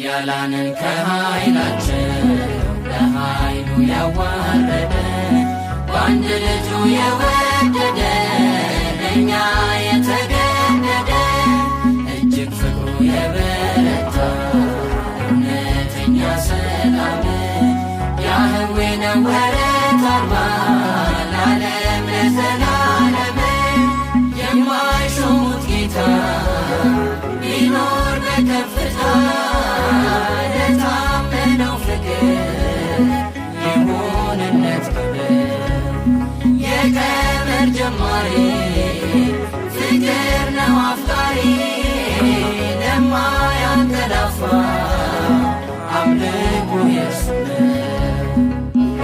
ኃያላንን ከኃይላቸው ለኃይሉ ያዋረደ በአንድ ልጁ የወደደ ለእኛ የተገደደ እጅግ ፍቅሩ የበረታ እውነተኛ ሰላም ያህዌ ነው ወረት አልባ ለዓለም ለዘላለም የማይሾሙት ጌታ ቢኖር በከፍታ ለታመነው ፍቅር ይሁንነት ክብር የቀመር ጀማሪ ፍቅር ነው አፍቃሪ ለማያንቀላፋ አምልኮ የእርሱ ነው።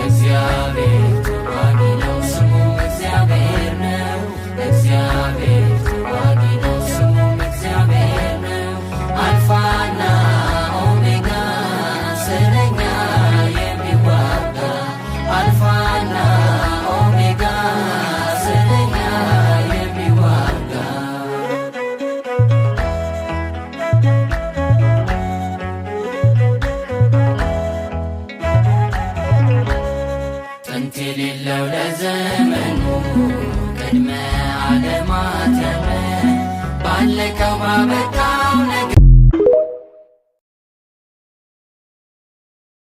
እግዚአብሔር ተዋጊ ነው ስሙም እግዚአብሔር ነው። እግዚአብሔር ተዋጊ ነው ስሙም እግዚአብሔር ነው። አልፋና ኦሜጋ ስለኛ የሚዋጋ አልፋና ኦሜጋ ስለኛ የሚዋጋ ጥንት የሌለው ለዘመኑ ቅድመ ዓለማት ያለ ባለቀው ባበቃ